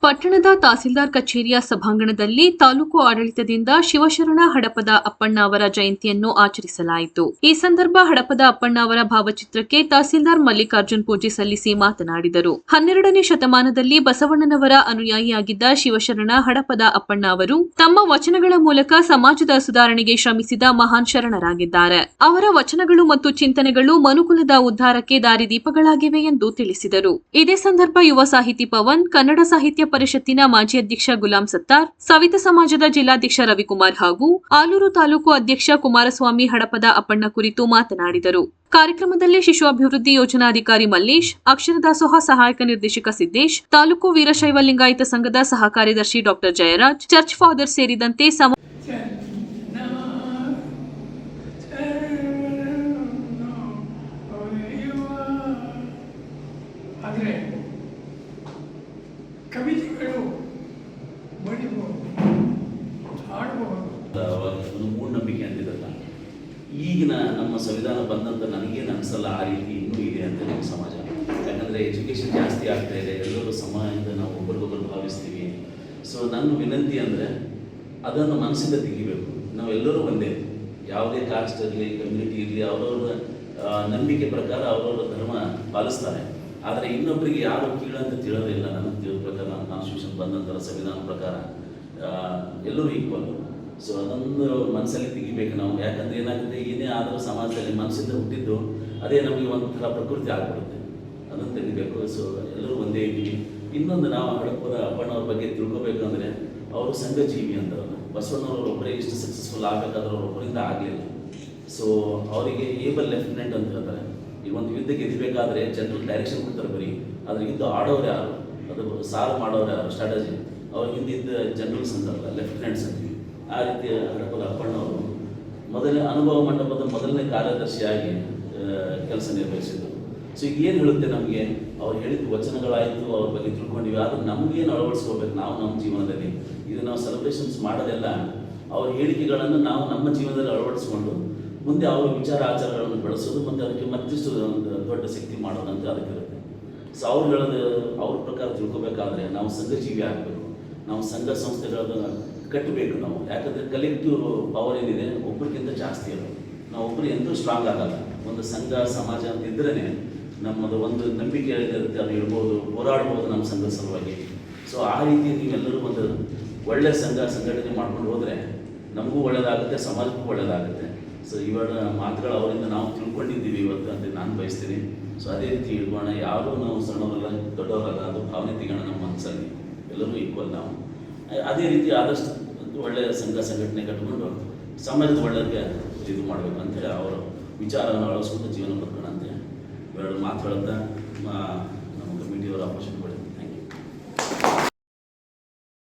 ಪಟ್ಟಣದ ತಹಸೀಲ್ದಾರ್ ಕಚೇರಿಯ ಸಭಾಂಗಣದಲ್ಲಿ ತಾಲೂಕು ಆಡಳಿತದಿಂದ ಶಿವಶರಣ ಹಡಪದ ಅಪ್ಪಣ್ಣ ಅವರ ಜಯಂತಿಯನ್ನು ಆಚರಿಸಲಾಯಿತು. ಈ ಸಂದರ್ಭ ಹಡಪದ ಅಪ್ಪಣ್ಣ ಅವರ ಭಾವಚಿತ್ರಕ್ಕೆ ತಹಸೀಲ್ದಾರ್ ಮಲ್ಲಿಕಾರ್ಜುನ್ ಪೂಜೆ ಸಲ್ಲಿಸಿ ಮಾತನಾಡಿದರು. 12ನೇ ಶತಮಾನದಲ್ಲಿ ಬಸವಣ್ಣನವರ ಅನುಯಾಯಿಯಾಗಿದ್ದ ಶಿವಶರಣ ಹಡಪದ ಅಪ್ಪಣ್ಣ ಅವರು ತಮ್ಮ ವಚನಗಳ ಮೂಲಕ ಸಮಾಜದ ಸುಧಾರಣೆಗೆ ಶ್ರಮಿಸಿದ ಮಹಾನ್ ಶರಣರಾಗಿದ್ದಾರೆ. ಅವರ ವಚನಗಳು ಮತ್ತು ಚಿಂತನೆಗಳು ಮನುಕುಲದ ಉದ್ಧಾರಕ್ಕೆ ದಾರಿದೀಪಗಳಾಗಿವೆ ಎಂದು ತಿಳಿಸಿದರು. ಇದೇ ಸಂದರ್ಭ ಯುವ ಸಾಹಿತಿ ಪವನ್, ಕನ್ನಡ ಸಾಹಿತ್ಯ ಪರಿಷತ್ತಿನ ಮಾಜಿ ಅಧ್ಯಕ್ಷ ಗುಲಾಂ ಸತ್ತಾರ್, ಸವಿತ ಸಮಾಜದ ಜಿಲ್ಲಾಧ್ಯಕ್ಷ ರವಿಕುಮಾರ್ ಹಾಗೂ ಆಲೂರು ತಾಲೂಕು ಅಧ್ಯಕ್ಷ ಕುಮಾರಸ್ವಾಮಿ ಹಡಪದ ಅಪ್ಪಣ್ಣ ಕುರಿತು ಮಾತನಾಡಿದರು. ಕಾರ್ಯಕ್ರಮದಲ್ಲಿ ಶಿಶು ಅಭಿವೃದ್ಧಿ ಯೋಜನಾಧಿಕಾರಿ ಮಲ್ಲೇಶ್, ಅಕ್ಷರ ದಾಸೋಹ ಸಹಾಯಕ ನಿರ್ದೇಶಕ ಸಿದ್ದೇಶ್, ತಾಲೂಕು ವೀರಶೈವ ಲಿಂಗಾಯತ ಸಂಘದ ಸಹ ಕಾರ್ಯದರ್ಶಿ ಡಾ ಜಯರಾಜ್, ಚರ್ಚ್ ಫಾದರ್ ಸೇರಿದಂತೆ ಕವಿತೆಗಳು ಬಡಿಬಹುದು, ಹಾಡಬಹುದು. ಮೂಢನಂಬಿಕೆ ಅಂತಿರಲ್ಲ. ಈಗಿನ ನಮ್ಮ ಸಂವಿಧಾನ ಬಂದಂತ ನನಗೇನು ಅನಿಸಲ್ಲ ಆ ರೀತಿ ಇನ್ನೂ ಇದೆ ಅಂತ ನಮ್ಮ ಸಮಾಜ. ಯಾಕಂದರೆ ಎಜುಕೇಷನ್ ಜಾಸ್ತಿ ಆಗ್ತಾ ಇದೆ, ಎಲ್ಲರೂ ಸಮಾಜದಿಂದ ನಾವು ಒಬ್ಬರಿಗೊಬ್ಬರು ಭಾವಿಸ್ತೀವಿ. ಸೊ ನನ್ನ ವಿನಂತಿ ಅಂದರೆ ಅದನ್ನು ಮನಸ್ಸಿಂದ ತೆಗಿಬೇಕು. ನಾವೆಲ್ಲರೂ ಒಂದೇ, ಯಾವುದೇ ಕಾಸ್ಟ್ ಇರಲಿ, ಕಮ್ಯುನಿಟಿ ಇರಲಿ, ಅವರವರ ನಂಬಿಕೆ ಪ್ರಕಾರ ಅವರವರ ಧರ್ಮ ಪಾಲಿಸ್ತಾರೆ. ಆದರೆ ಇನ್ನೊಬ್ಬರಿಗೆ ಯಾರು ಕೀಳಂತ ತಿಳಿಯೋದಿಲ್ಲ. ನನಗೆ ತಿಳಿದ ಪ್ರಕಾರ ನಮ್ಮ ಕಾನ್ಸ್ಟಿಟ್ಯೂಷನ್ ಬಂದಂಥ ಸಂವಿಧಾನ ಪ್ರಕಾರ ಎಲ್ಲರೂ ಈಕ್ವಲ್. ಸೊ ಅದೊಂದು ಮನಸ್ಸಲ್ಲಿ ತೆಗಿಬೇಕು ನಾವು. ಯಾಕಂದರೆ ಏನಾಗುತ್ತೆ, ಏನೇ ಆದರೂ ಸಮಾಜದಲ್ಲಿ ಮನಸ್ಸಿಂದ ಹುಟ್ಟಿದ್ದು ಅದೇ ನಮಗೆ ಒಂಥರ ಪ್ರಕೃತಿ ಆಗಿಬಿಡುತ್ತೆ. ಅದನ್ನು ತೆಗಿಬೇಕು. ಸೊ ಎಲ್ಲರೂ ಒಂದೇ ಇದ್ದೀವಿ. ಇನ್ನೊಂದು ನಾವು ಹಡಪದ ಅಪ್ಪಣ್ಣವ್ರ ಬಗ್ಗೆ ತಿಳ್ಕೊಬೇಕು ಅಂದರೆ ಅವರು ಸಂಘಜೀವಿ ಅಂತಾರಲ್ಲ. ಬಸವಣ್ಣವ್ರು ಒಬ್ಬರೇ ಇಷ್ಟು ಸಕ್ಸಸ್ಫುಲ್ ಆಗಬೇಕಾದ್ರೆ ಅವರೊಬ್ಬರಿಂದ ಆಗಲಿಲ್ಲ. ಸೊ ಅವರಿಗೆ ಏಬಲ್ ಲೆಫ್ಟಿನೆಂಟ್ ಅಂತ ಹೇಳ್ತಾರೆ. ಈ ಒಂದು ಯುದ್ಧ ಗೆದಿಬೇಕಾದ್ರೆ ಜನರು ಡೈರೆಕ್ಷನ್ ಕೊಡ್ತಾರೆ ಬರೀ, ಅದ್ರ ಯುದ್ಧ ಆಡೋರು ಯಾರು, ಅದು ಸಾಲ್ವ್ ಮಾಡೋರು ಯಾರು, ಸ್ಟ್ರಾಟಜಿ ಅವ್ರ ಹಿಂದಿದ್ದ ಜನರಲ್ಸ್ ಅಂತಾರಲ್ಲ, ಲೆಫ್ಟಿನೆಂಟ್ಸ್ ಅಂತೀವಿ. ಆ ರೀತಿ ಹಡಪದ ಅಪ್ಪಣ್ಣವರು ಅನುಭವ ಮಂಟಪದ ಮೊದಲನೇ ಕಾರ್ಯದರ್ಶಿಯಾಗಿ ಕೆಲಸ ನಿರ್ವಹಿಸಿದರು. ಸೊ ಈಗ ಏನು ಹೇಳುತ್ತೆ ನಮಗೆ, ಅವ್ರು ಹೇಳಿದ ವಚನಗಳಾಯಿತು, ಅವ್ರ ಬಗ್ಗೆ ತಿಳ್ಕೊಂಡಿವಿ. ಆದರೆ ನಮಗೇನು ಅಳವಡಿಸ್ಕೋಬೇಕು ನಾವು ನಮ್ಮ ಜೀವನದಲ್ಲಿ. ಇದು ನಾವು ಸೆಲೆಬ್ರೇಷನ್ಸ್ ಮಾಡೋದೆಲ್ಲ ಅವ್ರ ಹೇಳಿಕೆಗಳನ್ನು ನಾವು ನಮ್ಮ ಜೀವನದಲ್ಲಿ ಅಳವಡಿಸ್ಕೊಂಡು ಮುಂದೆ ಅವರ ವಿಚಾರ ಆಚಾರಗಳನ್ನು ಬೆಳೆಸೋದು ಮತ್ತು ಅದಕ್ಕೆ ಮತ್ತಿಷ್ಟು ಒಂದು ದೊಡ್ಡ ಶಕ್ತಿ ಮಾಡೋದಂತ ಅದಕ್ಕಿರುತ್ತೆ. ಸೊ ಅವ್ರು ಹೇಳೋದು ಅವ್ರ ಪ್ರಕಾರ ತಿಳ್ಕೊಬೇಕಾದ್ರೆ ನಾವು ಸಂಘಜೀವಿ ಆಗಬೇಕು. ನಾವು ಸಂಘ ಸಂಸ್ಥೆಗಳನ್ನು ಕಟ್ಟಬೇಕು ನಾವು. ಯಾಕಂದರೆ ಕಲೆಕ್ಟಿವ್ ಪವರ್ ಏನಿದೆ ಒಬ್ಬರಿಗಿಂತ ಜಾಸ್ತಿ ಅದು. ನಾವು ಒಬ್ಬರು ಎಂದೂ ಸ್ಟ್ರಾಂಗ್ ಆಗಲ್ಲ. ಒಂದು ಸಂಘ ಸಮಾಜ ಅಂತ ಇದ್ರೇ ನಮ್ಮದು ಒಂದು ನಂಬಿಕೆ ಏನಿರುತ್ತೆ ಅದು ಇರ್ಬೋದು, ಹೋರಾಡ್ಬೋದು ನಮ್ಮ ಸಂಘ ಸಲುವಾಗಿ. ಸೊ ಆ ರೀತಿ ನೀವೆಲ್ಲರೂ ಒಂದು ಒಳ್ಳೆಯ ಸಂಘಟನೆ ಮಾಡ್ಕೊಂಡು ಹೋದರೆ ನಮಗೂ ಒಳ್ಳೆಯದಾಗುತ್ತೆ, ಸಮಾಜಕ್ಕೂ ಒಳ್ಳೆಯದಾಗುತ್ತೆ. ಸೊ ಇವಾಗ ಮಾತುಗಳು ಅವರಿಂದ ನಾವು ತಿಳ್ಕೊಂಡಿದ್ದೀವಿ ಇವತ್ತು ಅಂತ ನಾನು ಬಯಸ್ತೀನಿ. ಸೊ ಅದೇ ರೀತಿ ಇಟ್ಕೋಣ. ಯಾರೂ ನಾವು ಸಣ್ಣವರಲ್ಲ ದೊಡ್ಡವರಲ್ಲ, ಅದು ಭಾವನೆ ತೆಗೋಣ ನಮ್ಮ ಮನಸ್ಸಲ್ಲಿ. ಎಲ್ಲರೂ ಈಕ್ವಲ್ ನಾವು. ಅದೇ ರೀತಿ ಆದಷ್ಟು ಒಳ್ಳೆಯ ಸಂಘಟನೆ ಕಟ್ಕೊಂಡು ಸಮಾಜದ ಒಳ್ಳೆಯದಕ್ಕೆ ಇದು ಮಾಡಬೇಕು ಅಂತೇಳಿ ಅವರ ವಿಚಾರವನ್ನು ಅಳವಡಿಸ್ಕೊಂಡು ಜೀವನ ಬದುಕೋಣ ಅಂತ ಎರಡು ಮಾತು ಹೇಳ್ತಾ